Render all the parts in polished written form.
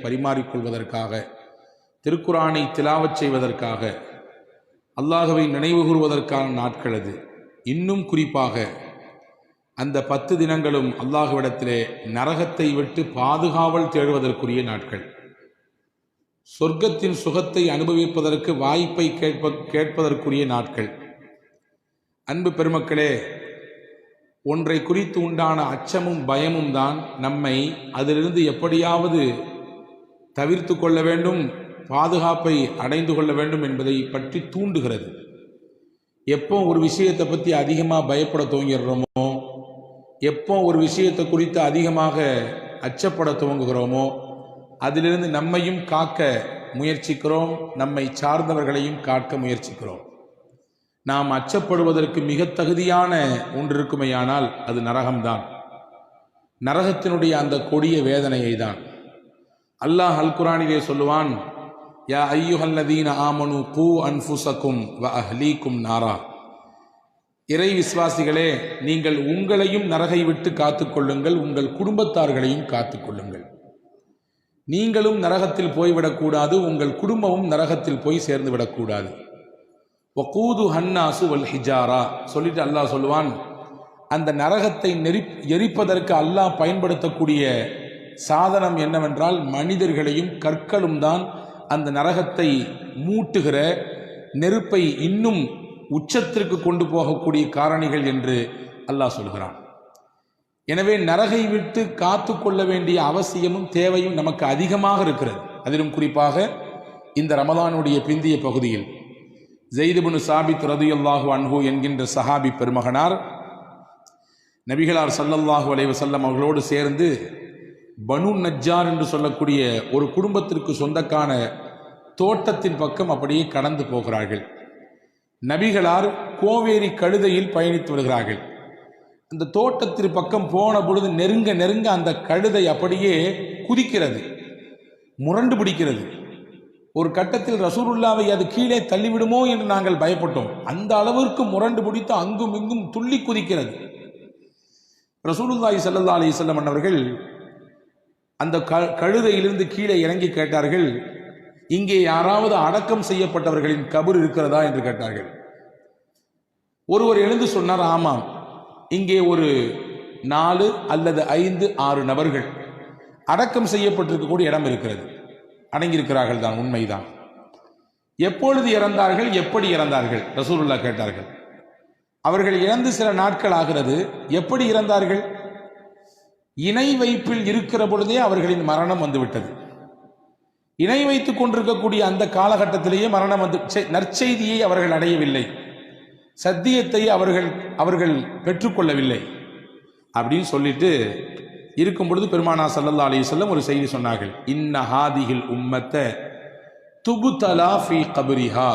பரிமாறிக்கொள்வதற்காக, திருக்குரானை திலாவச் செய்வதற்காக, அல்லாஹ்வை நினைவு கூறுவதற்கான நாட்கள் அது. இன்னும் குறிப்பாக அந்த 10 தினங்களும் அல்லாஹ்விடத்திலே நரகத்தை விட்டு பாதுகாவல் தேடுவதற்குரிய நாட்கள். சொர்க்கத்தின் சுகத்தை அனுபவிப்பதற்கு வாய்ப்பை கேட்பதற்குரிய நாட்கள். அன்பு பெருமக்களே, ஒன்றை குறித்து உண்டான அச்சமும் பயமும் தான் நம்மை அதிலிருந்து எப்படியாவது தவிர்த்து கொள்ள வேண்டும், பாதுகாப்பை அடைந்து கொள்ள வேண்டும் என்பதை பற்றி தூண்டுகிறது. எப்போ ஒரு விஷயத்தை பற்றி அதிகமாக பயப்பட துவங்கிடுறோமோ, எப்போ ஒரு விஷயத்தை குறித்து அதிகமாக அச்சப்பட துவங்குகிறோமோ, அதிலிருந்து நம்மையும் காக்க முயற்சிக்கிறோம், நம்மை சார்ந்தவர்களையும் காக்க முயற்சிக்கிறோம். நாம் அச்சப்படுவதற்கு மிக தகுதியான ஒன்று இருக்குமையானால் அது நரகம்தான். நரகத்தினுடைய அந்த கொடிய வேதனையை தான் அல்லாஹ் அல் குர்ஆனிலே சொல்லுவான், யா ஐயுஹல்லதீன ஆமனு கூ அன்ஃபுஸக்கும் வ அஹ்லீக்கும் நாரா. இறை விசுவாசிகளே, நீங்கள் உங்களையும் நரகை விட்டு காத்துக்கொள்ளுங்கள், உங்கள் குடும்பத்தார்களையும் காத்துக்கொள்ளுங்கள். நீங்களும் நரகத்தில் போய்விடக்கூடாது, உங்கள் குடும்பமும் நரகத்தில் போய் சேர்ந்து விடக்கூடாது. வகூது ஹன்னாசு வல் ஹிஜாரா சொல்லிட்டு அல்லாஹ் சொல்லுவான், அந்த நரகத்தை எரிப்பதற்கு அல்லாஹ் பயன்படுத்தக்கூடிய சாதனம் என்னவென்றால் மனிதர்களையும் கற்களும் தான் அந்த நரகத்தை மூட்டுகிற, நெருப்பை இன்னும் உச்சத்திற்கு கொண்டு போகக்கூடிய காரணிகள் என்று அல்லாஹ் சொல்கிறான். எனவே நரகை விட்டு காத்து கொள்ள வேண்டிய அவசியமும் தேவையும் நமக்கு அதிகமாக இருக்கிறது. அதிலும் குறிப்பாக இந்த ரமலானுடைய பிந்திய பகுதியில் ஸைத் இப்னு சாபித் ரலியல்லாஹு அன்ஹு என்கின்ற சஹாபி பெருமகனார் நபிகளார் ஸல்லல்லாஹு அலைஹி வஸல்லம் அவர்களோடு சேர்ந்து பனு நஜ்ஜார் என்று சொல்லக்கூடிய ஒரு குடும்பத்திற்கு சொந்தக்கான தோட்டத்தின் பக்கம் அப்படியே கடந்து போகிறார்கள். நபிகளார் கோவேரி கழுதையில் பயணித்து வருகிறார்கள். அந்த தோட்டத்திற்கு பக்கம் போன பொழுது நெருங்க நெருங்க அந்த கழுதை அப்படியே குதிக்கிறது, முரண்டு பிடிக்கிறது. ஒரு கட்டத்தில் ரசூலுல்லாவை அது கீழே தள்ளிவிடுமோ என்று நாங்கள் பயப்பட்டோம். அந்த அளவிற்கு முரண்டு பிடித்து அங்கும் இங்கும் துள்ளி குதிக்கிறது. ரசூலுல்லாஹி ஸல்லல்லாஹு அலைஹி வஸல்லம் அவர்கள் அந்த கழுதையிலிருந்து கீழே இறங்கி கேட்டார்கள், இங்கே யாராவது அடக்கம் செய்யப்பட்டவர்களின் கபர் இருக்கிறதா என்று கேட்டார்கள். ஒருவர் எழுந்து சொன்னார், ஆமாம், இங்கே ஒரு 4 அல்லது 5, 6 நபர்கள் அடக்கம் செய்யப்பட்டிருக்கக்கூடிய இடம் இருக்கிறது, அடங்கியிருக்கிறார்கள் தான், உண்மைதான். எப்பொழுது இறந்தார்கள், எப்படி இறந்தார்கள்? ரசூலுல்லாஹ் கேட்டார்கள். அவர்கள் இறந்து சில நாட்கள் ஆகிறது. எப்படி இறந்தார்கள்? இணை வைப்பில் இருக்கிற பொழுதே அவர்களின் மரணம் வந்துவிட்டது. இணை வைத்துக் கொண்டிருக்கக்கூடிய அந்த காலகட்டத்திலேயே மரணம் வந்து, நற்செய்தியை அவர்கள் அடையவில்லை, சத்தியத்தை அவர்கள் பெற்றுக்கொள்ளவில்லை அப்படின்னு சொல்லிட்டு இருக்கும் பொழுது பெருமானா ஸல்லல்லாஹு அலைஹி வஸல்லம் ஒரு செய்தி சொன்னார்கள். இன்ன ஹாதிஹில் உம்மத்த துபுதலா ஃபீ கப்ரிஹா.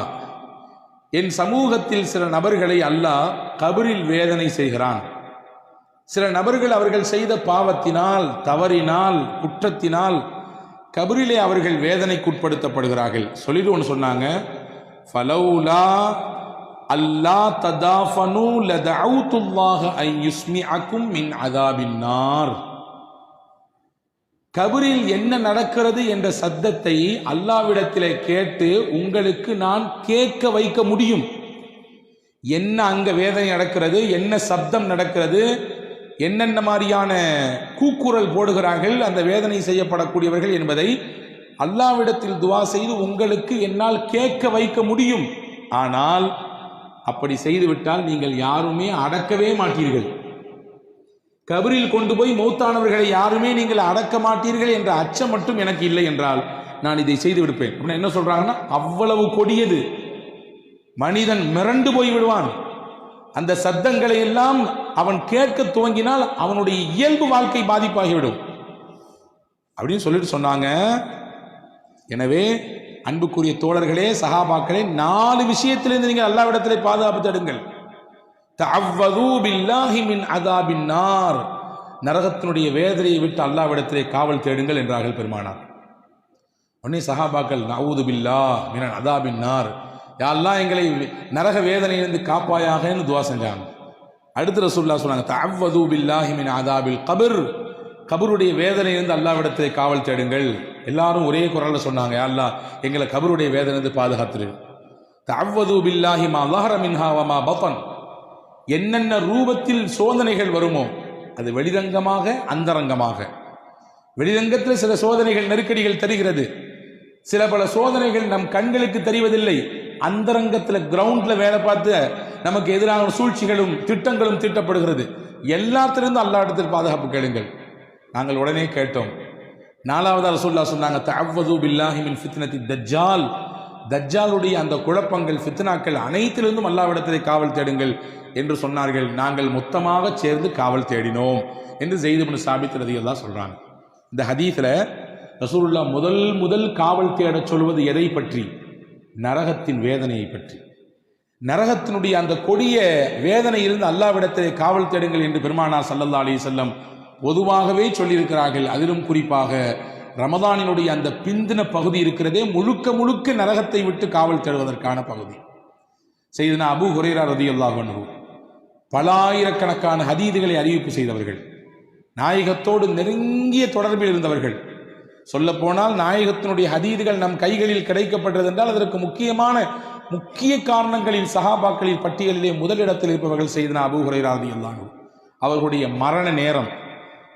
என் சமூகத்தில் சில நபர்களை அல்லாஹ் கபரில் வேதனை செய்கிறான். சில நபர்கள் அவர்கள் செய்த பாவத்தினால், தவறினால், குற்றத்தினால் கபரிலே அவர்கள் வேதனைக்குட்படுத்தப்படுகிறார்கள். சொல்லிட்டு ஒன்று சொன்னாங்க, ஃபலௌலா அல்லா ததாஃபனு லதஅவுதுல்லாஹ அன் யுஸ்மிஅக்கும் மின் அதாபின் நார். கபரில் என்ன நடக்கிறது என்ற சத்தத்தை அல்லாஹ்விடத்திலே கேட்டு உங்களுக்கு நான் கேட்க வைக்க முடியும். என்ன அங்க வேதனை நடக்கிறது, என்ன சப்தம் நடக்கிறது, என்னென்ன மாதிரியான கூக்குரல் போடுகிறார்கள் அந்த வேதனை செய்யப்படக்கூடியவர்கள் என்பதை அல்லாஹ்விடத்தில் துஆ செய்து உங்களுக்கு என்னால் கேட்க வைக்க முடியும். ஆனால் அப்படி செய்துவிட்டால் நீங்கள் யாருமே அடக்கவே மாட்டீர்கள். கபரில் கொண்டு போய் மௌத்தானவர்களை யாருமே நீங்கள் அடக்க மாட்டீர்கள் என்ற அச்சம் மட்டும் எனக்கு இல்லை என்றால் நான் இதை செய்து விடுப்பேன். அப்படின்னா என்ன சொல்றாங்கன்னா, அவ்வளவு கொடியது. மனிதன் மிரண்டு போய் விடுவான். அந்த சத்தங்களை எல்லாம் அவன் கேட்க துவங்கினால் அவனுடைய இயல்பு வாழ்க்கை பாதிப்பாகிவிடும் அப்படின்னு சொல்லிட்டு சொன்னாங்க. எனவே அன்புக்குரிய தோழர்களே, சஹாபாக்களே, 4 விஷயத்திலிருந்து நீங்கள் அல்லாஹ்விடத்திலே பாதுகாப்பு தேடுங்கள். தஅவ்வது பில்லாஹி மின் அதாபின் நார். நரகத்தினுடைய வேதனையை விட்டு அல்லாஹ்விடத்திலே காவல் தேடுங்கள் என்றார்கள் பெருமானார். உடனே சஹாபாக்கள் நஊது பில்லாஹ் மின் அதாபின் நார், யா அல்லாஹ் எங்களை நரக வேதனையிலிருந்து காப்பாயாகன்னு துஆ செஞ்சாங்க. அடுத்து ரசூலுல்லாஹ் சொன்னாங்க, தஅவ்வது பில்லாஹி மின் அதாபில் கபர். கபருடைய வேதனையிலிருந்து அல்லாஹ்விடத்திலே காவல் தேடுங்கள். எல்லாரும் ஒரே குரல்ல சொன்னாங்க, யா அல்லாஹ் எங்களை கபருடைய வேதனை பாதுகாத்துரு. தஅவ்வது பில்லாஹி மா ظهر منها وما بطن. என்னென்ன ரூபத்தில் சோதனைகள் வருமோ, அது வெளிரங்கமாக அந்தரங்கமாக. வெளிரங்கத்தில் சில சோதனைகள் நெருக்கடிகள் தருகிறது, சில பல சோதனைகள் நம் கண்களுக்கு தெரிவதில்லை. அந்தரங்கத்தில் கிரவுண்ட்ல வேலை பார்த்து நமக்கு எதிரான சூழ்ச்சிகளும் திட்டங்களும் தீட்டப்படுகிறது. எல்லாத்திலிருந்து அல்லாஹ் இடத்தில் பாதுகாப்பு கேளுங்கள். நாங்கள் உடனே கேட்டோம். நாலாவது ரசூலுல்லாஹ் சொன்னாங்க, தஅவ்வது பில்லாஹி மின் ஃபித்னத்தி தஜ்ஜால். தஜ்ஜாலுடைய அந்த குழப்பங்கள் ஃபித்னாக்கள் அனைத்திலிருந்தும் அல்லாஹ்விடத்திலே காவல் தேடுங்கள் என்று சொன்னார்கள். நாங்கள் மொத்தமாக சேர்ந்து காவல் தேடினோம் என்று ஸைத் இப்னு சாபித் ரலியல்லாஹு சொல்றாங்க. இந்த ஹதீஸில் ரசூலுல்லாஹ் முதல் காவல் தேடச் சொல்வது எதை பற்றி? நரகத்தின் வேதனையை பற்றி. நரகத்தினுடைய அந்த கொடிய வேதனை இருந்து அல்லாஹ்விடத்திலே காவல் தேடுங்கள் என்று பெருமானார் ஸல்லல்லாஹு அலைஹி வஸல்லம் பொதுவாகவே சொல்லியிருக்கிறார்கள். அதிலும் குறிப்பாக ரமதானினுடைய அந்த பிந்தின பகுதி இருக்கிறதே முழுக்க நரகத்தை விட்டு காவல் தேடுவதற்கான பகுதி. செய்தனா அபூ ஹுரைரா ரலியல்லாஹு அன்ஹு பலாயிரக்கணக்கான ஹதீதுகளை அறிவிப்பு செய்தவர்கள், நாயகத்தோடு நெருங்கிய தொடர்பில் இருந்தவர்கள். சொல்ல போனால் நாயகத்தினுடைய ஹதீதுகள் நம் கைகளில் கிடைக்கப்பட்டது என்றால் அதற்கு முக்கிய காரணங்களில் சஹாபாக்களின் பட்டியலிலே முதலிடத்தில் இருப்பவர்கள் செய்தனா அபூ ஹுரைரா ரலியல்லாஹு அன்ஹு. அவர்களுடைய மரண நேரம்,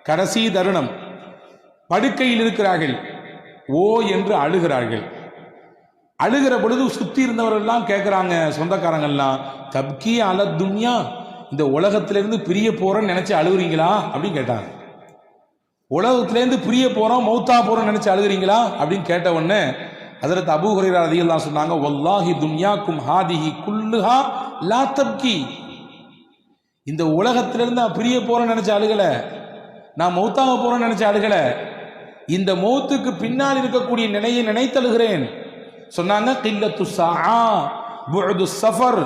கடைசி தருணம், படுக்கையில் இருக்கிறார்கள், ஓ என்று அழுகிறார்கள். அழுகிற பொழுது சுத்தி இருந்தவர்கள்லாம் கேட்கிறாங்க, சொந்தக்காரங்கள்லாம், தப்கி அல துன்யா, இந்த உலகத்திலிருந்து பிரிய போறோம்னு நினைச்சு அழுகுறீங்களா அப்படின்னு கேட்டாங்க. உலகத்திலேருந்து பிரிய போறோம், மௌத்தா போறோம் நினைச்சு அழுகுறீங்களா அப்படின்னு கேட்ட உடனே ஹஜ்ரத் அபூ ஹுரைரா ரலியல்லாஹு சொன்னாங்க, வல்லாஹி துன்யாக்கும் ஹாதிஹி குல்லுஹா லா தப்கி. இந்த உலகத்திலிருந்து நான் பிரிய போறேன்னு நினைச்சு அழுகல, நான் மௌத்தாக போறேன்னு நினைச்சு அழுகல, இந்த மௌத்துக்கு பின்னால் இருக்கக்கூடிய நிலையை நினைத்தழுகிறேன் சொன்னாங்க. கில்லத்து ஸாஆ புஅது ஸஃபர்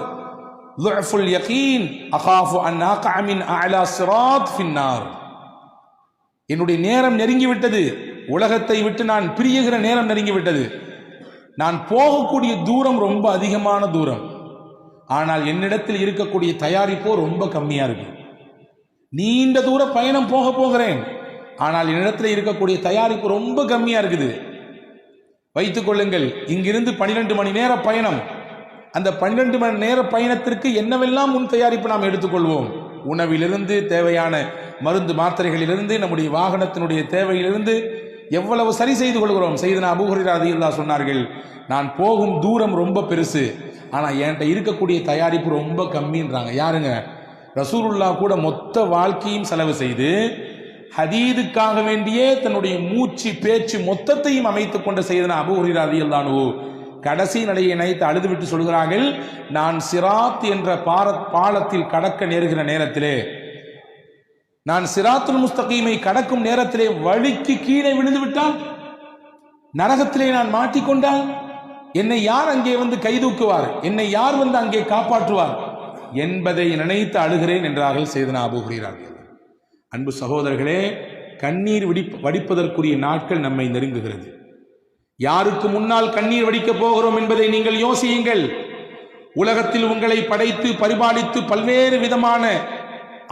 ضعஃபுல் யகீன் அகாஃபு அன் அகஅ மின் அலா ஸிராத் ஃபின்னார். என்னுடைய நேரம் நெருங்கி விட்டது, உலகத்தை விட்டு நான் பிரியுகிற நேரம் நெருங்கி விட்டது. நான் போகக்கூடிய தூரம் ரொம்ப அதிகமான தூரம், ஆனால் என்னிடத்தில் இருக்கக்கூடிய தயாரிப்போ ரொம்ப கம்மியா இருக்கு. நீண்ட தூர பயணம் போகிறேன், ஆனால் என்னிடத்தில் இருக்கக்கூடிய தயாரிப்பு ரொம்ப கம்மியா இருக்குது. வைத்துக் கொள்ளுங்கள், இங்கிருந்து 12 மணி நேர பயணம். அந்த 12 மணி நேர பயணத்திற்கு என்னவெல்லாம் முன் தயாரிப்பு நாம் எடுத்துக்கொள்வோம்? உணவிலிருந்து, தேவையான மருந்து மாத்திரைகளிலிருந்து, நம்முடைய வாகனத்தினுடைய தேவையிலிருந்து எவ்வளவு சரி செய்து கொள்கிறோம். செய்தனா அபூ ஹுரைரா ரலியல்லாஹு சொன்னார்கள், நான் போகும் தூரம் ரொம்ப பெருசு, ஆனா என்கிட்ட இருக்கக்கூடிய தயாரிப்பு ரொம்ப கம்மின்றாங்க. யாருங்க? ரசூலுல்லாஹ் கூட மொத்த வாழ்க்கையும் செலவு செய்து ஹதீதுக்காக வேண்டியே தன்னுடைய மூச்சு பேச்சு மொத்தத்தையும் அமைத்துக் கொண்ட செய்தனா அபூ ஹுரைரா ரலியல்லாஹு அன்ஹு கடைசி நிலையை நினைத்து அழுதுவிட்டு சொல்கிறார்கள், நான் சிராத் என்ற பாலத்தில் கடக்க நேருகிற நேரத்திலே, நான் சிராத்துல் முஸ்தகீமை கடக்கும் நேரத்திலே வழிக்கு கீழே விழுந்து விட்டால், நரகத்திலே நான் மாட்டிக்கொண்டால் என்னை யார் அங்கே வந்து கைதூக்குவார், என்னை யார் வந்து அங்கே காப்பாற்றுவார் என்பதை நினைத்து அழுகிறேன் என்றார்கள் செய்தனா அபூ ஹுரைரா. அன்பு சகோதரர்களே, கண்ணீர் வடிப்பதற்குரிய நாட்கள் நம்மை நெருங்குகிறது. யாருக்கு முன்னால் கண்ணீர் வடிக்கப் போகிறோம் என்பதை நீங்கள் யோசியுங்கள். உலகத்தில் உங்களை படைத்து பரிபாலித்து பல்வேறு விதமான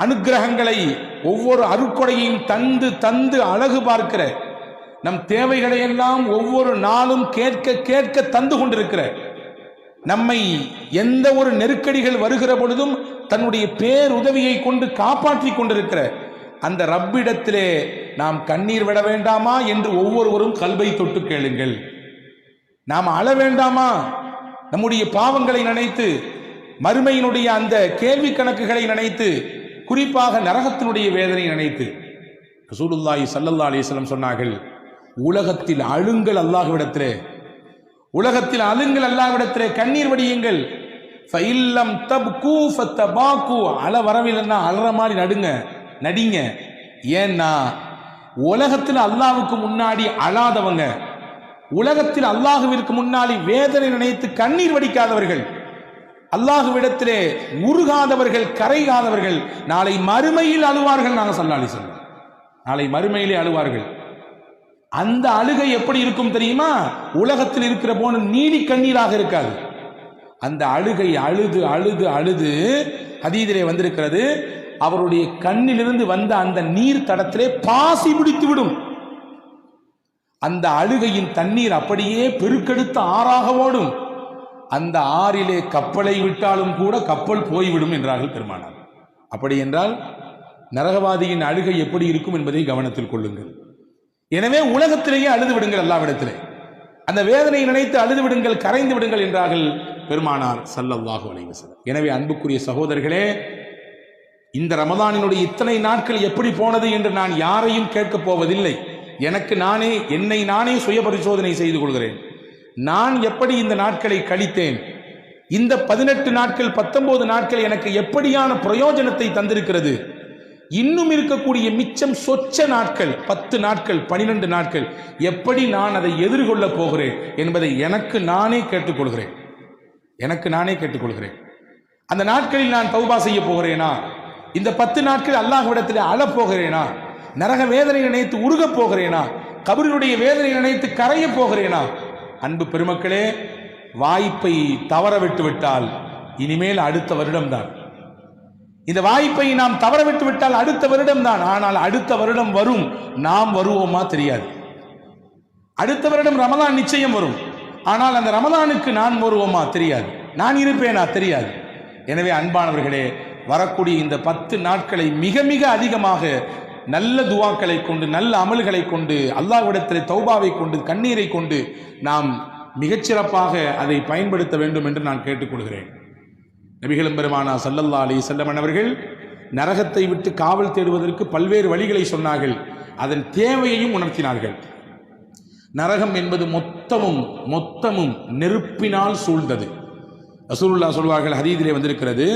அனுக்கிரகங்களை, ஒவ்வொரு அருட்கொடையையும் தந்து தந்து அழகு பார்க்கிற, நம் தேவைகளை எல்லாம் ஒவ்வொரு நாளும் கேட்க தந்து கொண்டிருக்கிற, நம்மை எந்த ஒரு நெருக்கடிகள் வருகிற பொழுதும் தன்னுடைய பேருதவியை கொண்டு காப்பாற்றி கொண்டிருக்கிற அந்த ரப்பிடத்திலே நாம் கண்ணீர் விட வேண்டாமா என்று ஒவ்வொருவரும் கல்வை தொட்டு கேளுங்கள். நாம் அழ வேண்டாமா? நம்முடைய பாவங்களை நினைத்து, மறுமையினுடைய அந்த கேள்வி கணக்குகளை நினைத்து, குறிப்பாக நரகத்தினுடைய வேதனை நினைத்து. ரசூலுல்லாஹி ஸல்லல்லாஹு அலைஹி வஸல்லம் சொன்னார்கள், உலகத்தில் அழுங்கள் அல்லாஹ்விடத்திலே, உலகத்தில் அழுங்கள் அல்லாஹ்விடத்திலே, கண்ணீர் வடியுங்கள். ஃபஇல்லம் தப்கு ஃபதபாகு, அழ வரவில்லைன்னா அழற மாதிரி நடிங்க. ஏன்னா உலகத்தில் அல்லாஹ்வுக்கு முன்னாடி அழாதவங்க, உலகத்தில் அல்லாஹ்விற்கு முன்னாடி வேதனை நினைத்து கண்ணீர் வடிக்காதவர்கள், அல்லாஹ்விடத்திலே உருகாதவர்கள், கரைகாதவர்கள் நாளை மறுமையில் அழுவார்கள். நாங்கள் ஸல்லல்லாஹு அலைஹி வஸல்லம் நாளை மறுமையிலே அழுவார்கள். அந்த அழுகை எப்படி இருக்கும் தெரியுமா? உலகத்தில் இருக்கிற போன நீடி கண்ணீராக இருக்காது. அந்த அழுகை அழுது அழுது அழுது ஹதீஸிலே வந்திருக்கிறது, அவருடைய கண்ணிலிருந்து வந்த அந்த நீர் தடத்திலே பாசி பிடித்து விடும். அந்த அழுகையின் தண்ணீர் அப்படியே பெருக்கெடுத்த ஆறாக ஓடும். அந்த ஆறிலே கப்பலை விட்டாலும் கூட கப்பல் போய்விடும் என்றார்கள் பெருமானார். அப்படி என்றால் நரகவாதியின் அழுகை எப்படி இருக்கும் என்பதை கவனத்தில் கொள்ளுங்கள். எனவே உலகத்திலேயே அழுது விடுங்கள், அல்லாஹ்விடத்திலே அந்த வேதனையை நினைத்து அழுது விடுங்கள், கரைந்து விடுங்கள் என்றார்கள் பெருமானார் ஸல்லல்லாஹு அலைஹி வஸல்லம். எனவே அன்புக்குரிய சகோதரர்களே, இந்த ரமதானினுடைய இத்தனை நாட்கள் எப்படி போனது என்று நான் யாரையும் கேட்கப் போவதில்லை. எனக்கு நானே என்னை நானே சுய பரிசோதனை செய்து கொள்கிறேன். நான் எப்படி இந்த நாட்களை கழித்தேன், இந்த 18 நாட்கள் 19 நாட்கள் எனக்கு எப்படியான பிரயோஜனத்தை தந்திருக்கிறது, இன்னும் இருக்கக்கூடிய மிச்சம் சொச்ச நாட்கள் 10 நாட்கள் 12 நாட்கள் எப்படி நான் அதை எதிர்கொள்ளப் போகிறேன் என்பதை எனக்கு நானே கேட்டுக்கொள்கிறேன். அந்த நாட்களில் நான் தௌபா செய்ய போகிறேனா, இந்த 10 நாட்கள் அல்லாஹ்விடத்தில் அழப் போகிறேனா, நரக வேதனை நினைத்து உருகப் போகிறேனா, கபரினுடைய வேதனை நினைத்து கரைய போகிறேனா? அன்பு பெருமக்களே, வாய்ப்பை தவற விட்டு விட்டால் இனிமேல் அடுத்த வருடம்தான். இந்த வாய்ப்பை நாம் தவற விட்டு விட்டால் அடுத்த வருடம்தான். ஆனால் அடுத்த வருடம் வரும், நாம் வருவோமா தெரியாது. அடுத்த வருடம் ரமலான் நிச்சயம் வரும், ஆனால் அந்த ரமலானுக்கு நான் வருவோமா தெரியாது, நான் இருப்பேனா தெரியாது. எனவே அன்பானவர்களே, வரக்கூடிய இந்த 10 நாட்களை மிக மிக அதிகமாக நல்ல துவாக்களை கொண்டு, நல்ல அமல்களை கொண்டு, அல்லாஹ்விடத்தில் தௌபாவை கொண்டு, கண்ணீரை கொண்டு நாம் மிகச்சிறப்பாக அதை பயன்படுத்த வேண்டும் என்று நான் கேட்டுக்கொள்கிறேன். நபிகள் பெருமானார் ஸல்லல்லாஹு அலைஹி வஸல்லம் அவர்கள் நரகத்தை விட்டு காவல் தேடுவதற்கு பல்வேறு வழிகளை சொன்னார்கள், அதன் தேவையையும் உணர்த்தினார்கள். நரகம் என்பது மொத்தமும் நெருப்பினால் சூழ்ந்தது. ரசூலுல்லாஹ் சொல்வார்கள், ஹதீஸிலே வந்திருக்கிறது,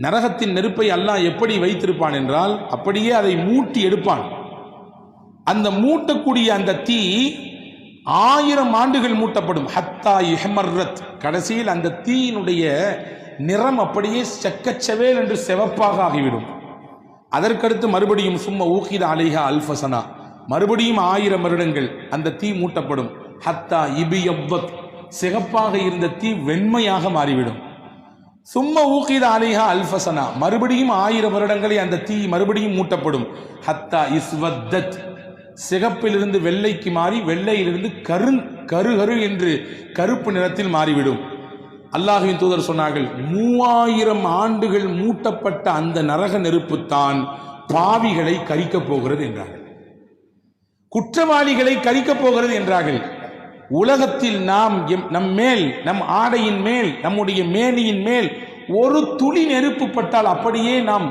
நரகத்தின் நெருப்பை அல்லாஹ் எப்படி வைத்திருப்பான் என்றால் அப்படியே அதை மூட்டி எடுப்பான். அந்த மூட்டக்கூடிய அந்த தீ 1000 ஆண்டுகள் மூட்டப்படும். ஹத்தா இஹ்மர்ரத், கடைசியில் அந்த தீயினுடைய நிறம் அப்படியே செக்கச்சவேல் என்று சிவப்பாக ஆகிவிடும். அதற்கடுத்து மறுபடியும் சும்மா ஊகித அலைஹா அல்ஃபசனா, மறுபடியும் 1000 வருடங்கள் அந்த தீ மூட்டப்படும். ஹத்தா இபியவ்வத், சிகப்பாக இருந்த தீ வெண்மையாக மாறிவிடும். சும்மா ஊகித அலைஹா அல்ஃபசனா, மறுபடியும் 1000 வருடங்களை அந்த தீ மறுபடியும் மூட்டப்படும். ஹத்தா இஸ்வத்தத், சிகப்பிலிருந்து வெள்ளைக்கு மாறி வெள்ளையிலிருந்து கரு என்று கருப்பு நிறத்தில் மாறிவிடும். அல்லாஹ்வின் தூதர் சொன்னார்கள், 3000 ஆண்டுகள் மூட்டப்பட்ட அந்த நரக நெருப்புத்தான் பாவிகளை கரிக்கப் போகிறது என்றார்கள், குற்றவாளிகளை கரிக்கப் போகிறது என்றார்கள். உலகத்தில் நாம் நம் மேல், நம் ஆடையின் மேல், நம்முடைய மேனியின் மேல் ஒரு துளி நெருப்பு பட்டால் அப்படியே நாம்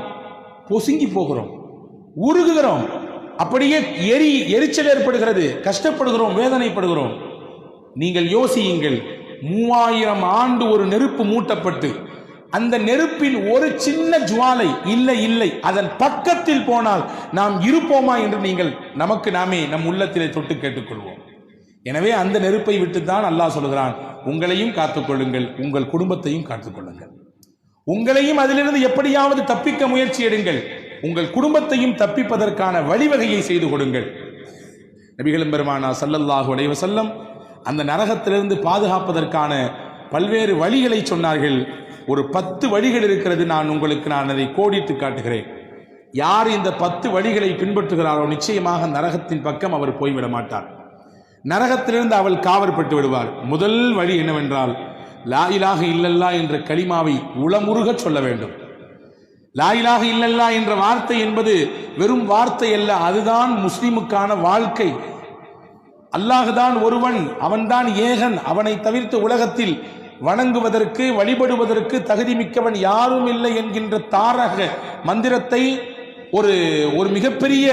பொசுங்கி போகிறோம், உருகுகிறோம், அப்படியே எரிச்சல் ஏற்படுகிறது, கஷ்டப்படுகிறோம், வேதனைப்படுகிறோம். நீங்கள் யோசியுங்கள், 3000 ஆண்டு ஒரு நெருப்பு மூட்டப்பட்டு அந்த நெருப்பின் ஒரு சின்ன ஜுவாலை இல்லை அதன் பக்கத்தில் போனால் நாம் இருப்போமா என்று நீங்கள் நமக்கு நாமே நம் உள்ளத்திலே தொட்டு கேட்டுக்கொள்வோம். எனவே அந்த நெருப்பை விட்டுத்தான் அல்லாஹ் சொல்கிறான், உங்களையும் காத்துக்கொள்ளுங்கள், உங்கள் குடும்பத்தையும் காத்துக்கொள்ளுங்கள். உங்களையும் அதிலிருந்து எப்படியாவது தப்பிக்க முயற்சி எடுங்கள், உங்கள் குடும்பத்தையும் தப்பிப்பதற்கான வழிவகையை செய்து கொடுங்கள். நபிகள் பெருமானார் ஸல்லல்லாஹு அலைஹி வஸல்லம் அந்த நரகத்திலிருந்து பாதுகாப்பதற்கான பல்வேறு வழிகளை சொன்னார்கள். ஒரு 10 வழிகள் இருக்கிறது, நான் அதை கோடிட்டு காட்டுகிறேன். யார் இந்த 10 வழிகளை பின்பற்றுகிறாரோ நிச்சயமாக நரகத்தின் பக்கம் அவர் போய்விட மாட்டார், நரகத்திலிருந்து அவள் காவற்பட்டு விடுவார். முதல் வழி என்னவென்றால், லா இலாஹ இல்லல்லா என்ற கலிமாவை உளமுருக சொல்ல வேண்டும். லா இலாஹ இல்லல்லா என்ற வார்த்தை என்பது வெறும் வார்த்தை அல்ல, அதுதான் முஸ்லிமுக்கான வாழ்க்கை. அல்லாஹ்தான் ஒருவன், அவன்தான் ஏகன், அவனை தவிர்த்து உலகத்தில் வணங்குவதற்கு வழிபடுவதற்கு தகுதி மிக்கவன் யாரும் இல்லை என்கின்ற தாரக மந்திரத்தை, ஒரு மிகப்பெரிய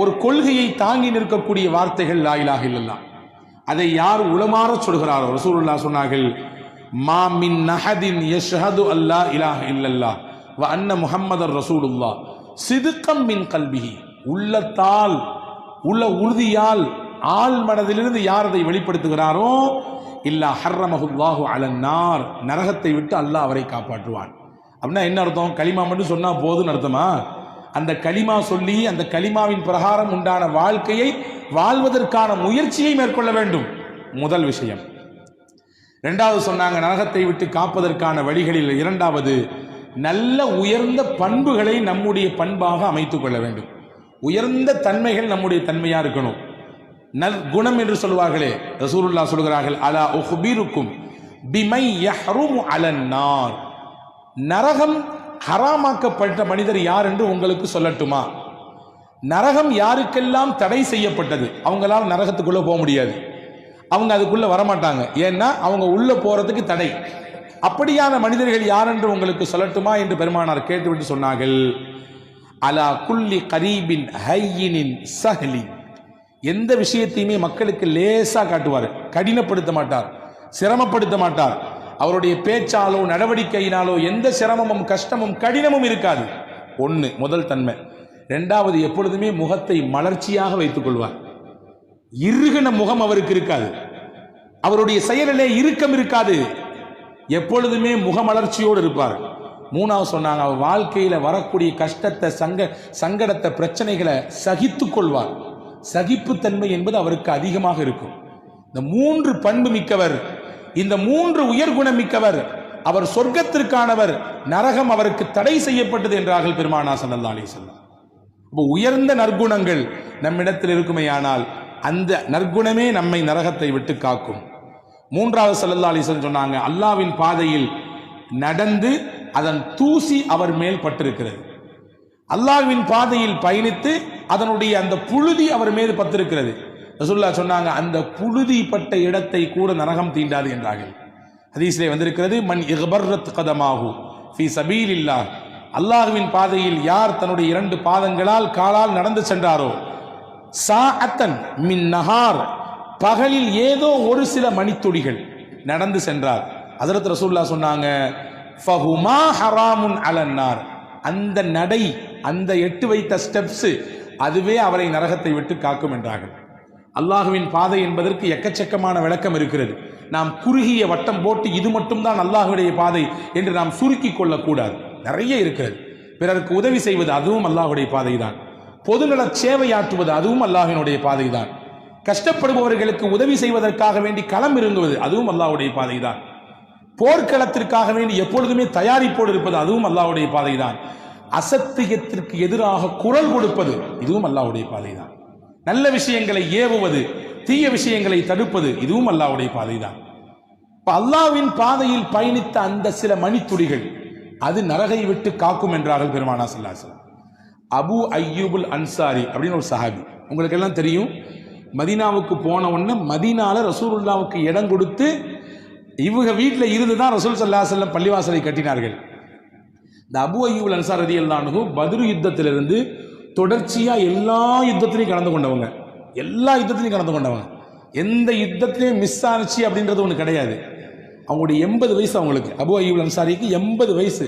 ஒரு கொள்கையை தாங்கி நிற்கக்கூடிய வார்த்தைகள் லா இலாஹ இல்லல்லாஹ். அதை யார் உளமாற சொல்கிறாரோ, ரசூலுல்லாஹ் சொன்னார்கள், மா மின் நஹதின் யஷ்ஹது அல்லா இலாஹ இல்லல்லாஹ் வ அன்ன முஹம்மதர் ரசூலுல்லாஹ் சிதுக்கம் மின் கல்பிஹி, உள்ளத்தால், உள்ள உறுதியால், ஆள் மனதிலிருந்து யார் அதை வெளிப்படுத்துகிறாரோ, இல்லா ஹர்ரமஹுல்லாஹு அலன்னார், நரகத்தை விட்டு அல்லாஹ் அவரை காப்பாற்றுவான். அப்படின்னா என்ன அர்த்தம்? கலிமா மட்டும் சொன்னா போதும்னு அர்த்தமா? அந்த கலிமா சொல்லி அந்த கலிமாவின் பிரகாரம் உண்டான வாழ்க்கையை வாழ்வதற்கான முயற்சியை மேற்கொள்ள வேண்டும், முதல் விஷயம். இரண்டாவது சொன்னாங்க, நரகத்தை விட்டு காப்பதற்கான வழிகளில் இரண்டாவது, நல்ல உயர்ந்த பண்புகளை நம்முடைய பண்பாக அமைத்துக் கொள்ள வேண்டும். உயர்ந்த தன்மைகள் நம்முடைய தன்மையா இருக்கணும். நற்குணம் என்று சொல்வார்களே, ரசூலுல்லாஹ் சொல்கிறார்கள், அலா உஹ்பிருக்கும் பிமை யஹ்ருமு அலன் நார், நரகம் ஹராமாக்கப்பட்ட மனிதர் யார் என்று உங்களுக்கு சொல்லட்டுமா? நரகம் யாருக்கெல்லாம் தடை செய்யப்பட்டது அவங்களால நரகத்துக்குள்ள போக முடியாது, அவங்க அதுக்குள்ள வரமாட்டாங்க, ஏன்னா அவங்க உள்ள போறதுக்கு தடை. அப்படியான மனிதர்கள் யார் என்று உங்களுக்கு சொல்லட்டுமா என்று பெருமானார் கேட்டுவிட்டு சொன்னார்கள், அலா குல்லி கரீபின் ஹையினின் சஹ்லின், எந்த விஷயத்தையுமே மக்களுக்கு லேசா காட்டுவார், கடினப்படுத்த மாட்டார், சிரமப்படுத்த மாட்டார். அவருடைய பேச்சாலோ நடவடிக்கையினாலோ எந்த சிரமமும் கஷ்டமும் கடினமும் இருக்காது. ஒன்று முதல் தன்மை. இரண்டாவது, எப்பொழுதுமே முகத்தை மலர்ச்சியாக வைத்துக் கொள்வார். இறுகின முகம் அவருக்கு இருக்காது, அவருடைய செயலிலே இறுக்கம் இருக்காது, எப்பொழுதுமே முகமலர்ச்சியோடு இருப்பார். மூணாவது சொன்னாங்க, அவர் வாழ்க்கையில வரக்கூடிய கஷ்டத்தை சங்கடத்தை பிரச்சனைகளை சகித்து கொள்வார். சகிப்புத்தன்மை என்பது அவருக்கு அதிகமாக இருக்கும். இந்த மூன்று பண்பு மிக்கவர், இந்த மூன்று உயர்குணம் மிக்கவர், அவர் சொர்க்கத்திற்கானவர், நரகம் அவருக்கு தடை செய்யப்பட்டது என்றார்கள் பெருமானார் ஸல்லல்லாஹு அலைஹி வஸல்லம். உயர்ந்த நற்குணங்கள் நம்மிடத்தில் இருக்குமேயானால் அந்த நற்குணமே நம்மை நரகத்தை விட்டு காக்கும். மூன்றாவது ஸல்லல்லாஹு அலைஹி வஸல்லம் சொன்னாங்க, அல்லாஹ்வின் பாதையில் நடந்து அதன் தூசி அவர் மேல் பட்டிருக்கிறது. அல்லாஹ்வின் பாதையில் பயணித்து அதனுடைய அந்த புழுதி அவர் மீது பட்டிருக்கிறது. ரசூலுல்லாஹ் சொன்னாங்க, அந்த புழுதி பட்ட இடத்தை கூட நரகம் தீண்டாது என்றார்கள். ஹதீஸிலே வந்திருக்கிறது, மன் இக்பர்ரத் கதமாஹு ஃபீ சபீலில்லாஹ், அல்லாஹ்வின் பாதையில் யார் தன்னுடைய இரண்டு பாதங்களால் காலால் நடந்து சென்றாரோ, சாஅத்தன் மின் நஹார், பகலில் ஏதோ ஒரு சில மணித்துளிகள் நடந்து சென்றார். ஹஜ்ரத் ரசூலுல்லாஹ் சொன்னாங்க, ஃபஹுமா ஹராமுன் அலன்னார், அந்த நடை, அந்த எட்டு வைத்த ஸ்டெப்ஸ், அதுவே அவரை நரகத்தை விட்டு காக்கும் என்றார்கள். அல்லாஹுவின் பாதை என்பதற்கு எக்கச்சக்கமான விளக்கம் இருக்கிறது. நாம் குறுகிய வட்டம் போட்டு இது மட்டும்தான் அல்லாஹுடைய பாதை என்று நாம் சுருக்கி கொள்ளக்கூடாது, நிறைய இருக்கிறது. பிறருக்கு உதவி செய்வது அதுவும் அல்லாஹுடைய பாதை தான். பொதுநல சேவையாற்றுவது அதுவும் அல்லாஹினுடைய பாதை தான். கஷ்டப்படுபவர்களுக்கு உதவி செய்வதற்காக வேண்டி களம் இறங்குவது அதுவும் அல்லாஹுடைய பாதை தான். போர்க்களத்திற்காக வேண்டி எப்பொழுதுமே தயாரிப்போடு இருப்பது அதுவும் அல்லாஹுடைய பாதை தான். அசத்தியத்திற்கு எதிராக குரல் கொடுப்பது இதுவும் அல்லாஹுடைய பாதை தான். நல்ல விஷயங்களை ஏவுவது, தீய விஷயங்களை தடுப்பது இதுவும் அல்லாஹ்வுடைய பாதை தான். அல்லாஹ்வின் பாதையில் பயணித்த அந்த சில மணித்துளிகள் அது நரகை விட்டு காக்கும் என்றார்கள் பெருமானார் ஸல்லல்லாஹு அலைஹி வஸல்லம். அபு அய்யூபுல் அன்சாரி அப்படின்னு ஒரு சஹாபி, உங்களுக்கு எல்லாம் தெரியும். மதீனாவுக்கு போன உடனே மதீனால ரசூலுல்லாவுக்கு இடம் கொடுத்து இவங்க வீட்டில் இருந்து தான் ரசூல் ஸல்லல்லாஹு அலைஹி வஸல்லம் பள்ளிவாசலை கட்டினார்கள். இந்த அபு அய்யூபுல் அன்சாரி ரலியல்லாஹு அன்ஹு பத்ரு யுத்தத்திலிருந்து தொடர்ச்சியா எல்லா யுத்தத்திலையும் கலந்து கொண்டவங்க, எல்லா யுத்தத்திலையும் கலந்து கொண்டவங்க. எந்த யுத்தத்திலையும் மிஸ் ஆனிச்சு அப்படின்றது ஒன்று கிடையாது. அவங்களுடைய 80 வயசு, அவங்களுக்கு அபு அய்யூபுல் அன்சாரிக்கு 80 வயசு.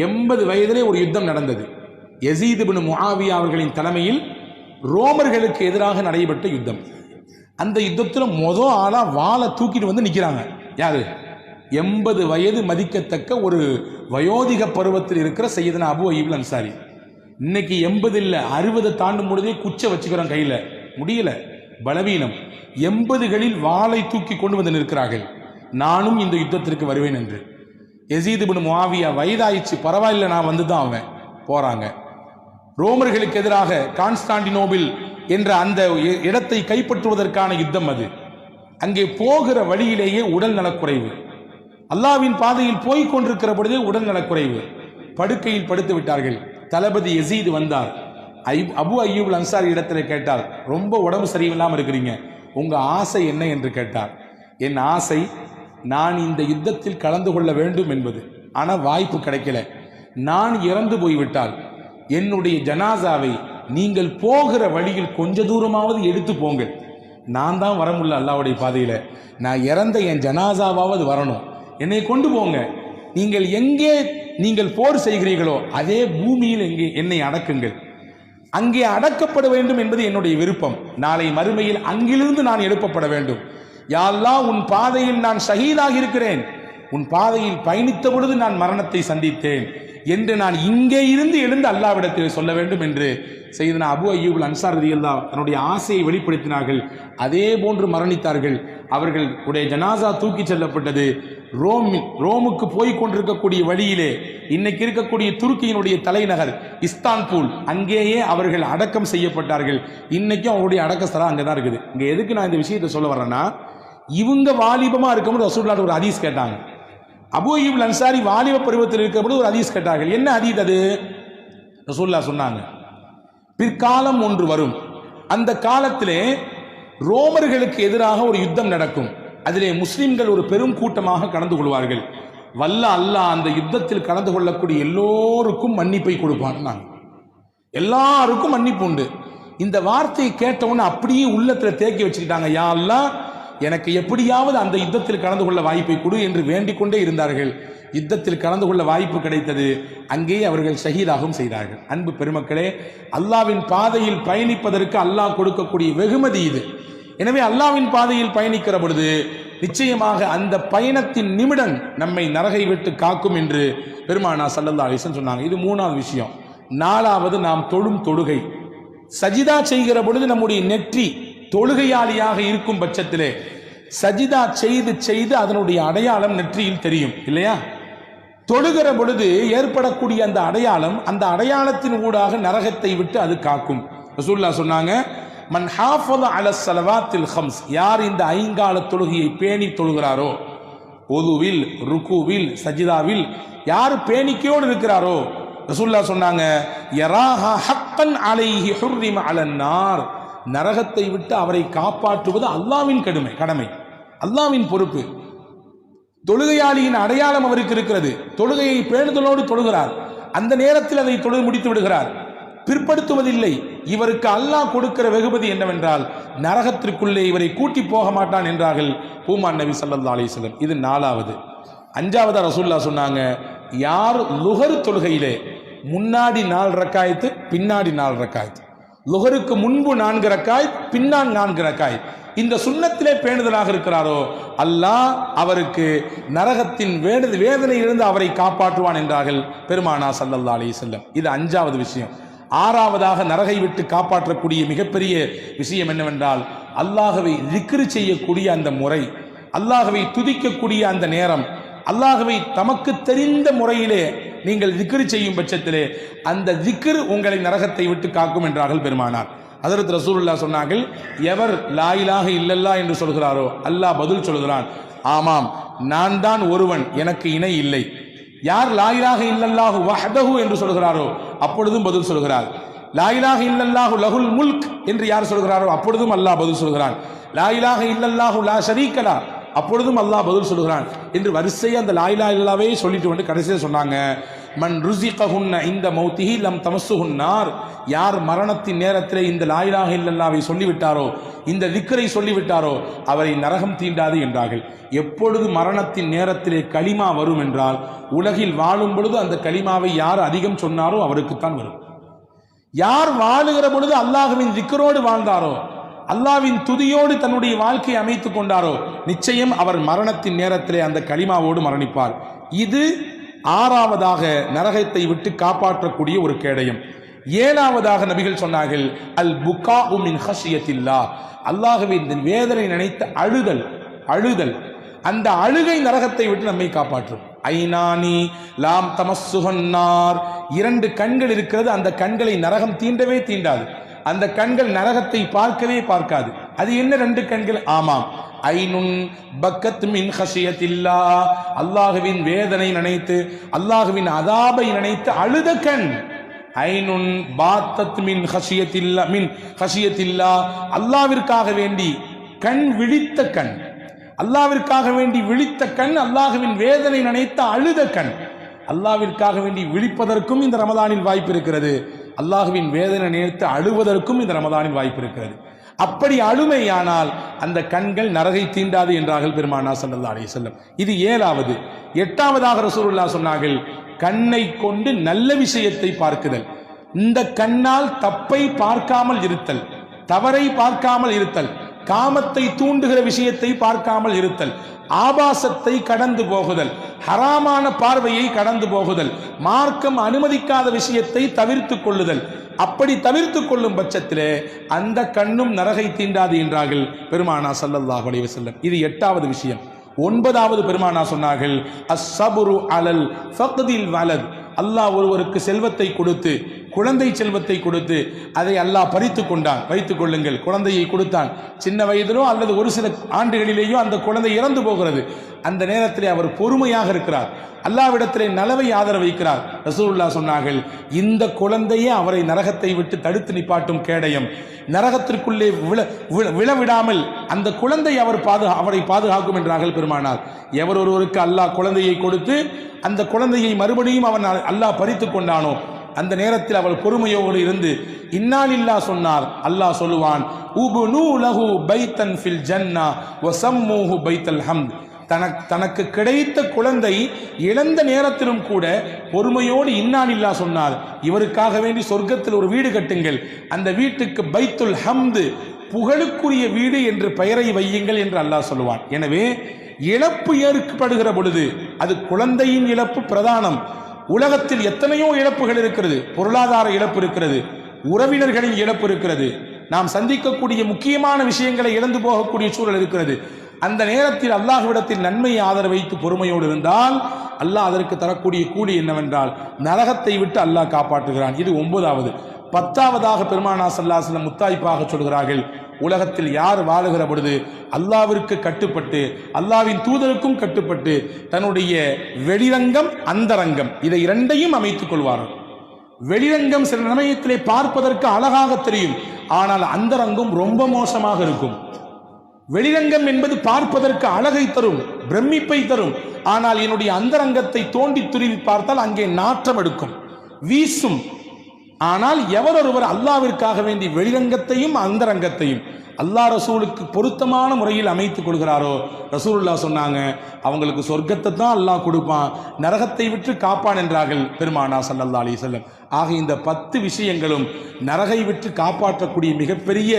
80 வயதிலே ஒரு யுத்தம் நடந்தது. யஸீத் இப்னு முஆவியா அவர்களின் தலைமையில் ரோமர்களுக்கு எதிராக நடைபெற்ற யுத்தம். அந்த யுத்தத்தில் மொதல் ஆளா வாளை தூக்கிட்டு வந்து நிற்கிறாங்க. யாரு? 80 வயது மதிக்கத்தக்க ஒரு வயோதிக பருவத்தில் இருக்கிற சையதுனா அபு அய்யூபுல் அன்சாரி. இன்னைக்கு 80 இல்லை 60 தாண்டும் பொழுதே குச்சை வச்சுக்கிறோம் கையில, முடியல, பலவீனம். 80களில் வாளை தூக்கி கொண்டு வந்து நிற்கிறார்கள், நானும் இந்த யுத்தத்திற்கு வருவேன் என்று. யஸீத் இப்னு முஆவியா வயதாயிடுச்சு, பரவாயில்லை நான் வந்து தான் அவன் போறாங்க. ரோமர்களுக்கு எதிராக கான்ஸ்டாண்டினோபிள் என்ற அந்த இடத்தை கைப்பற்றுவதற்கான யுத்தம் அது. அங்கே போகிற வழியிலேயே உடல் நலக்குறைவு, அல்லாஹ்வின் பாதையில் போய்க் கொண்டிருக்கிற பொழுதே உடல் நலக்குறைவு, படுக்கையில் படுத்து விட்டார்கள். தளபதி யஸீத் வந்தார். அபு அய்யூபுல் அன்சாரி இடத்துல கேட்டார், ரொம்ப உடம்பு சரியில்லாமல் இருக்கிறீங்க, உங்க ஆசை என்ன என்று கேட்டார். என் ஆசை, நான் இந்த யுத்தத்தில் கலந்து கொள்ள வேண்டும் என்பது. ஆனால் வாய்ப்பு கிடைக்கல. நான் இறந்து போய்விட்டால் என்னுடைய ஜனாசாவை நீங்கள் போகிற வழியில் கொஞ்ச தூரமாவது எடுத்து போங்கள். நான் தான் வர முடியல அல்லாஹ்வுடைய பாதையில, நான் இறந்த என் ஜனாசாவாவது வரணும், என்னை கொண்டு போங்க. நீங்கள் எங்கே நீங்கள் போர் செய்கிறீர்களோ அதே பூமியில் எங்கே என்னை அடக்குங்கள், அங்கே அடக்கப்பட வேண்டும் என்பது என்னுடைய விருப்பம். நாளை மறுமையில் அங்கிலிருந்து நான் எழுப்பப்பட வேண்டும். யா அல்லாஹ், உன் பாதையில் நான் ஷஹீதாக இருக்கிறேன், உன் பாதையில் பயணித்த பொழுது நான் மரணத்தை சந்தித்தேன் என்று நான் இங்கே இருந்து எழுந்து அல்லாஹ்விடத்தில் சொல்ல வேண்டும் என்று செய்தனா அபு அய்யூப் அன்சாரி ரலியல்லாஹு தன்னுடைய ஆசையை வெளிப்படுத்தினார்கள். அதே போன்று மரணித்தார்கள். அவர்கள் உடைய ஜனாசா தூக்கி செல்லப்பட்டது. ரோமுக்கு போய் கொண்டிருக்கக்கூடிய வழியிலே இன்னைக்கு இருக்கக்கூடிய துருக்கியினுடைய தலைநகர் இஸ்தான்புல், அங்கேயே அவர்கள் அடக்கம் செய்யப்பட்டார்கள். இன்னைக்கும் அவருடைய அடக்க ஸ்தலம் அங்கதான் இருக்குது. இங்க எதுக்கு நான் இந்த விஷயத்தை சொல்ல வரேன்னா, இவங்க வாலிபமா இருக்கும்போது ரசூலுல்லாஹ் ஒரு ஹதீஸ் கேட்டாங்க. அபு அய்யூப் அன்சாரி வாலிப பருவத்தில் இருக்கிறபோது ஒரு ஹதீஸ் கேட்டார்கள். என்ன ஹதீஸ் அது? ரசூலுல்லாஹ் சொன்னாங்க, பிற்காலம் ஒன்று வரும், அந்த காலத்திலே ரோமர்களுக்கு எதிராக ஒரு யுத்தம் நடக்கும், அதிலே முஸ்லிம்கள் ஒரு பெரும் கூட்டமாக கலந்து கொள்வார்கள். வல்ல அல்லாஹ் அந்த யுத்தத்தில் கலந்து கொள்ளக்கூடிய எல்லோருக்கும் மன்னிப்பை கொடுப்பான். எல்லாருக்கும் மன்னிப்பு உண்டு. இந்த வார்த்தையை கேட்டவுடனே அப்படியே உள்ளத்துல தேக்கி வச்சுக்கிட்டாங்க. யா அல்லாஹ், எனக்கு எப்படியாவது அந்த யுத்தத்தில் கலந்து கொள்ள வாய்ப்பை கொடு என்று வேண்டிக் கொண்டே இருந்தார்கள். யுத்தத்தில் கலந்து கொள்ள வாய்ப்பு கிடைத்தது. அங்கேயே அவர்கள் ஷஹீதாகவும் செய்தார்கள். அன்பு பெருமக்களே, அல்லாவின் பாதையில் பயணிப்பதற்கு அல்லாஹ் கொடுக்கக்கூடிய வெகுமதி இது. எனவே அல்லாவின் பாதையில் பயணிக்கிற பொழுது நிச்சயமாக அந்த பயணத்தின் நிமிடம் நம்மை நரகை விட்டு காக்கும் என்று பெருமானார் ஸல்லல்லாஹு அலைஹி வஸல்லம் சொன்னாங்க. இது மூணாவது விஷயம். நாலாவது, நாம் தொழும் தொழுகை. சஜிதா செய்கிற பொழுது நம்முடைய நெற்றி தொழுகையாளியாக இருக்கும் பட்சத்திலே சஜிதா செய்து செய்து அதனுடைய அடையாளம் நெற்றியில் தெரியும் இல்லையா? தொழுகிற பொழுது ஏற்படக்கூடிய அந்த அடையாளம், அந்த அடையாளத்தின் ஊடாக நரகத்தை விட்டு அது காக்கும். ரசூலுல்லாஹ் சொன்னாங்க, மன் ஹாஃபத அல ஸலவாத்தில் ஹம்ஸ், யார் இந்த ஐங்கால தொழுகையை பேணி தொழுகிறாரோ, ஒதுவில், ருக்குவில், சஜிதாவில் யார் பேணிக்கையோடு இருக்கிறாரோ, ரசூலுல்லாஹ் சொன்னாங்க, யராஹா ஹக்கன் அலைஹி ஹுர்ரிம அலன்னார், நரகத்தை விட்டு அவரை காப்பாற்றுவது அல்லாஹ்வின் கடமை, அல்லாஹ்வின் பொறுப்பு. தொழுகையாளியின் அடையாளம் அவருக்கு இருக்கிறது. தொழுகையை பேணுதலோடு தொழுகிறார். அந்த நேரத்தில் அதை தொழுது முடித்து விடுகிறார், பிற்படுத்துவதில்லை. இவருக்கு அல்லாஹ் கொடுக்கிற வெகுமதி என்னவென்றால் நரகத்திற்குள்ளே இவரை கூட்டி போக மாட்டான் என்றார்கள் பூமான் நபி ஸல்லல்லாஹு அலைஹி வஸல்லம். இது நாலாவது. அஞ்சாவது ரசூலுல்லாஹ் சொன்னாங்க, யார் லுஹர் தொழுகையிலே முன்னாடி 4 ரக்காயத்து பின்னாடி 4 ரக்காயத்து, லுஹருக்கு முன்பு 4 ரக்காயத் பின்னால் 4 ரக்காயத், இந்த சுன்னத்திலே பேணுதலாக இருக்கிறாரோ அல்லாஹ் அவருக்கு நரகத்தின் வேதனையிலிருந்து அவரை காப்பாற்றுவான் என்றார்கள் பெருமானார் ஸல்லல்லாஹு அலைஹி வஸல்லம். இது அஞ்சாவது விஷயம். ஆறாவதாக நரகை விட்டு காப்பாற்றக்கூடிய மிகப்பெரிய விஷயம் என்னவென்றால் அல்லாஹ்வை திக்ர் செய்யக்கூடிய அந்த முறை, அல்லாஹ்வை துதிக்கக்கூடிய அந்த நேரம், அல்லாஹ்வை தமக்கு தெரிந்த முறையிலே நீங்கள் திக்ர் செய்யும் பட்சத்திலே அந்த திக்ர் உங்களை நரகத்தை விட்டு காக்கும் என்றார்கள் பெருமானார். ஹஜ்ரத் ரசூலுல்லாஹ் சொன்னார்கள், எவர் லா இலாஹ இல்லல்லாஹ் என்று சொல்கிறாரோ அல்லாஹ் பதில் சொல்கிறான், ஆமாம் நான் தான் ஒருவன், எனக்கு இணை இல்லை. யார் லா இலாஹ இல்லல்லாஹு வஹ்தஹு என்று சொல்கிறாரோ அப்பொழுதும் பதில் சொல்கிறார். லா இலாஹ இல்லல்லாஹு லஹுல் முல்க் என்று யார் சொல்கிறாரோ அப்பொழுதும் அல்லாஹ் பதில் சொல்கிறான். லா இலாஹ இல்லல்லாஹு லா ஷரீக லஹ், அப்பொழுதும் அல்லாஹ் பதில் சொல்கிறான் என்று வரிசையா அந்த லா இலாஹ இல்லல்லாஹ்வே சொல்லிட்டு வந்து கடைசியா சொன்னாங்க, மன் ருஸிகஹுன்ன இந்த மௌத்திஹி லம் தமஸ்ஸுஹுன் நார், யார் மரணத்தின் நேரத்தில் இந்த லா இலாஹ இல்லல்லாஹ்வை சொல்லிவிட்டாரோ, இந்த திக்ரை சொல்லிவிட்டாரோ அவரை நரகம் தீண்டாது என்றார்கள். எப்பொழுது மரணத்தின் நேரத்திலே கலிமா வரும் என்றால் உலகில் வாழும் பொழுது அந்த கலிமாவை யார் அதிகம் சொன்னாரோ அவருக்குத்தான் வரும். யார் வாழுகிற பொழுது அல்லாஹ்வின் திக்ரோடு வாழ்ந்தாரோ, அல்லாஹ்வின் துதியோடு தன்னுடைய வாழ்க்கையை அமைத்துக் கொண்டாரோ நிச்சயம் அவர் மரணத்தின் நேரத்திலே அந்த கலிமாவோடு மரணிப்பார். இது ஆறாவதாக நரகத்தை விட்டு காப்பாற்றக்கூடிய ஒரு கேடயம். ஏழாவதாக நபிகள் சொன்னார்கள், அல் புகாஉ மின் ஹஷியத்தில்லாஹ், அல்லாஹ்வின் வேதனை நினைத்த அழுதல், அந்த அழுகை நரகத்தை விட்டு நம்மை காப்பாற்றும். ஐநானி லாம் தமஸ்ஸுஹுன் நார், 2 கண்கள் இருக்கிறது, அந்த கண்களை நரகம் தீண்டவே தீண்டாது, அந்த கண்கள் நரகத்தை பார்க்கவே பார்க்காது. அது என்ன 2 கண்கள்? ஆமாம், ஐனுன் பக்கத் மின் ஹஷியத்தில்லாஹ், அல்லாஹ்வின் வேதனை நினைத்து அல்லாஹ்வின் அதாபை நினைத்து அழுத கண். ஐனுன் பாத்தத் மின் ஹஷியத்தில்லாஹ், அல்லாஹ்விற்காக வேண்டி கண் விழித்த கண், அல்லாஹ்விற்காக வேண்டி விழித்த கண், அல்லாஹ்வின் வேதனை நினைத்த அழுத கண். அல்லாஹ்விற்காக வேண்டி விழிப்பதற்கும் இந்த ரமதானில் வாய்ப்பு இருக்கிறது, அல்லாஹ்வின் வேதனை நினைத்து அழுவதற்கும் இந்த ரமதானில் வாய்ப்பு இருக்கிறது. அப்படி அழுமையானால் அந்த கண்கள் நரகை தீண்டாது என்றார்கள் பெருமானார் ஸல்லல்லாஹு அலைஹி வஸல்லம். இது ஏழாவது. எட்டாவதாக ரசூலுல்லாஹ் சொன்னார்கள், கண்ணை கொண்டு நல்ல விஷயத்தை பார்க்குதல். இந்த கண்ணால் தப்பை பார்க்காமல் இருத்தல், தவறை பார்க்காமல் இருத்தல், காமத்தை தூண்டுகிற விஷயத்தை பார்க்காமல் இருத்தல், ஆபாசத்தை கடந்து போகுதல், ஹராமான பார்வையை கடந்து போகுதல், மார்க்கம் அனுமதிக்காத விஷயத்தை தவிர்த்து கொள்ளுதல். அப்படி தவிர்த்து கொள்ளும் பட்சத்திலே அந்த கண்ணும் நரகை தீண்டாது என்றார்கள் பெருமானா ஸல்லல்லாஹு அலைஹி வஸல்லம். இது 8வது விஷயம். 9வது பெருமானா சொன்னார்கள், அஸ்ஸப்ரு அலல் ஃபக்தில் வலத். அல்லாஹ் ஒருவருக்கு செல்வத்தை கொடுத்து, குழந்தை செல்வத்தை கொடுத்து அதை அல்லாஹ் பறித்து கொண்டான். வைத்துக் கொள்ளுங்கள், குழந்தையை கொடுத்தான், சின்ன வயதிலோ அல்லது ஒரு சில ஆண்டுகளிலேயோ அந்த குழந்தை இறந்து போகிறது. அந்த நேரத்திலே அவர் பொறுமையாக இருக்கிறார், அல்லாஹ்விடத்திலே நலவை ஆதரவு வைக்கிறார். ரசூலுல்லாஹ் சொன்னார்கள், இந்த குழந்தையே அவரை நரகத்தை விட்டு தடுத்து நிப்பாட்டும் கேடயம், நரகத்திற்குள்ளே விழவிடாமல் அந்த குழந்தை அவரை பாதுகாக்கும் என்றார்கள் பெருமானார். எவர் ஒருவருக்கு அல்லாஹ் குழந்தையை கொடுத்து அந்த குழந்தையை மறுபடியும் அவன் அல்லாஹ் பறித்து கொண்டானோ, அந்த நேரத்தில் அவள் பொறுமையோடு இருந்து இன்னா லில்லாஹ் சொன்னார். அல்லாஹ் சொல்லுவான், உப்னூ லஹு பைத்தன் ஃபில் ஜன்னா வஸம்மூஹு பைத்தல் ஹம்த். தனக்கு கிடைத்த குழந்தை இழந்த நேரத்திலும் கூட பொறுமையோடு இன்னா லில்லாஹ் சொன்னார், இவருக்காக வேண்டி சொர்க்கத்தில் ஒரு வீடு கட்டுங்கள், அந்த வீட்டுக்கு பைத்துல் ஹம்து, புகழுக்குரிய வீடு என்று பெயரை வையுங்கள் என்று அல்லாஹ் சொல்லுவான். எனவே இழப்பு ஏற்படுகிற பொழுது அது குழந்தையின் இழப்பு பிரதானம். உலகத்தில் எத்தனையோ இழப்புகள் இருக்கிறது, பொருளாதார இழப்பு இருக்கிறது, உறவினர்களின் இழப்பு இருக்கிறது, நாம் சந்திக்கக்கூடிய முக்கியமான விஷயங்களை இழந்து போகக்கூடிய சூழல் இருக்கிறது. அந்த நேரத்தில் அல்லாஹ்விடத்தில் நன்மையை ஆதரவு வைத்து பொறுமையோடு இருந்தால் அல்லாஹ் அதற்கு தரக்கூடிய கூலி என்னவென்றால் நரகத்தை விட்டு அல்லாஹ் காப்பாற்றுகிறான். இது 9வது. 10வதாக பெருமானா ஸல்லல்லாஹு அலைஹி வஸல்லம் முத்தாய்ப்பாக சொல்கிறார்கள், உலகத்தில் யார் வாழுகிற பொழுது அல்லாஹ்விற்கு கட்டுப்பட்டு அல்லாஹ்வின் தூதருக்கும் கட்டுப்பட்டு தன்னுடைய வெளிரங்கம் அந்தரங்கம் இதை இரண்டையும் அமைத்துக் கொள்வார்கள். வெளிரங்கம் சில சமயத்திலே பார்ப்பதற்கு அழகாக தெரியும், ஆனால் அந்தரங்கம் ரொம்ப மோசமாக இருக்கும். வெளிரங்கம் என்பது பார்ப்பதற்கு அழகை தரும், பிரமிப்பை தரும், ஆனால் என்னுடைய அந்தரங்கத்தை தோண்டி துருவி பார்த்தால் அங்கே நாற்றம் எடுக்கும், வீசும். ஆனால் எவரொருவர் அல்லாஹ்விற்காக வேண்டி வெளிரங்கத்தையும் அந்தரங்கத்தையும் அல்லாஹ் ரசூலுக்கு பொருத்தமான முறையில் அமைத்துக் கொள்கிறாரோ, ரசூலுல்லாஹ் சொன்னாங்க, அவங்களுக்கு சொர்க்கத்தை தான் அல்லாஹ் கொடுப்பான், நரகத்தை விட்டு காப்பான் என்றார்கள் பெருமானா ஸல்லல்லாஹு அலைஹி வஸல்லம். ஆக இந்த 10 விஷயங்களும் நரகை விட்டு காப்பாற்றக்கூடிய மிகப்பெரிய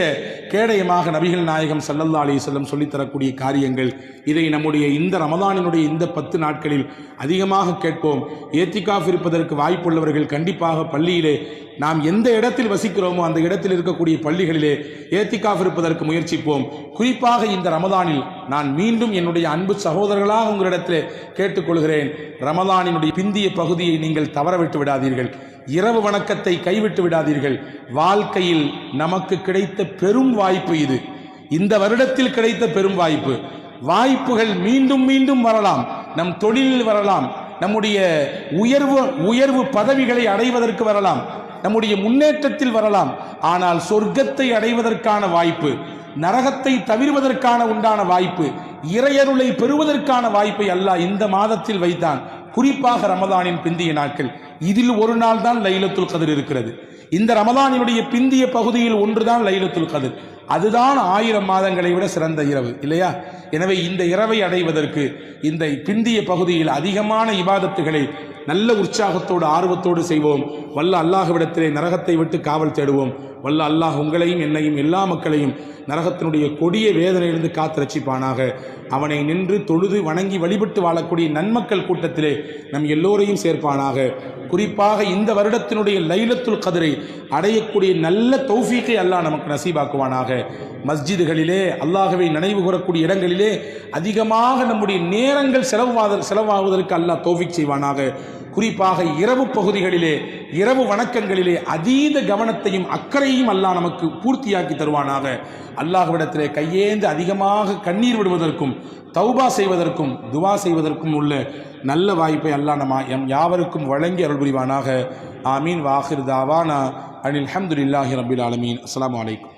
கேடயமாக நபிகள் நாயகம் ஸல்லல்லாஹு அலைஹி வஸல்லம் சொல்லித்தரக்கூடிய காரியங்கள். இதை நம்முடைய இந்த ரமதானினுடைய இந்த 10 நாட்களில் அதிகமாக கேட்போம். ஏத்திகாஃப் இருப்பதற்கு வாய்ப்புள்ளவர்கள் கண்டிப்பாக பள்ளியிலே நாம் எந்த இடத்தில் வசிக்கிறோமோ அந்த இடத்தில் இருக்கக்கூடிய பள்ளிகளிலே ஏத்திகாஃப் இருப்பதற்கு முயற்சிப்போம். குறிப்பாக இந்த ரமதானில் நான் மீண்டும் என்னுடைய அன்பு சகோதரர்களாக உங்களிடத்தில் கேட்டுக்கொள்கிறேன், ரமதானினுடைய பிந்திய பகுதியை நீங்கள் தவறவிட்டு விடாதீர்கள், இரவு வணக்கத்தை கைவிட்டு விடாதீர்கள். வாழ்க்கையில் நமக்கு கிடைத்த பெரும் வாய்ப்பு இது, இந்த வருடத்தில் கிடைத்த பெரும் வாய்ப்பு. வாய்ப்புகள் மீண்டும் மீண்டும் வரலாம், நம் தொழிலில் வரலாம், நம்முடைய உயர்வு பதவிகளை அடைவதற்கு வரலாம், நம்முடைய முன்னேற்றத்தில் வரலாம். ஆனால் சொர்க்கத்தை அடைவதற்கான வாய்ப்பு, நரகத்தை தவிர்வதற்கான உண்டான வாய்ப்பு, இறையருளை பெறுவதற்கான வாய்ப்பை அல்லாஹ் இந்த மாதத்தில் வைத்தான். குறிப்பாக ரமதானின் பிந்திய நாட்கள், இதில் ஒரு நாள் தான் லைலத்துல் கத்ர் இருக்கிறது. இந்த ரமதானினுடைய பிந்திய பகுதியில் ஒன்றுதான் லைலத்துல் கத்ர், அதுதான் 1000 மாதங்களை விட சிறந்த இரவு இல்லையா? எனவே இந்த இரவை அடைவதற்கு இந்த பிந்திய பகுதியில் அதிகமான இபாதத்துகளை நல்ல உற்சாகத்தோடு ஆர்வத்தோடு செய்வோம். வல்ல அல்லாஹ்விடத்திலே நரகத்தை விட்டு காவல் தேடுவோம். வல்ல அல்லாஹ் உங்களையும் என்னையும் எல்லா மக்களையும் நரகத்தினுடைய கொடிய வேதனையிலிருந்து காத்து ரட்சிப்பானாக. அவனை நின்று தொழுது வணங்கி வழிபட்டு வாழக்கூடிய நன்மக்கள் கூட்டத்திலே நம் எல்லோரையும் சேர்ப்பானாக. குறிப்பாக இந்த வருடத்தினுடைய லைலத்துல் கத்ரை அடையக்கூடிய நல்ல தௌஃபீக்கை அல்லாஹ் நமக்கு நசீபாக்குவானாக. மஸ்ஜிதுகளிலே அல்லாஹ்வை நினைவு கூறக்கூடிய இடங்களிலே அதிகமாக நம்முடைய நேரங்கள் செலவாகுவதற்கு அல்லாஹ் தௌஃபீக் செய்வானாக. குறிப்பாக இரவு பகுதிகளிலே இரவு வணக்கங்களிலே அதீத கவனத்தையும் அக்கறையும் அல்லாஹ் நமக்கு பூர்த்தியாக்கி தருவானாக. அல்லாஹ்விடத்திலே கையேந்து அதிகமாக கண்ணீர் விடுவதற்கும் தௌபா செய்வதற்கும் துவா செய்வதற்கும் உள்ள நல்ல வாய்ப்பை அல்லாஹ் எம் யாவருக்கும் வழங்கி அருள் புரிவானாக. ஆமீன். வாஹிர் தாவானா அனில் ஹம்துலில்லாஹி ரப்பில் ஆலமீன். அஸ்ஸலாமு அலைக்கும்.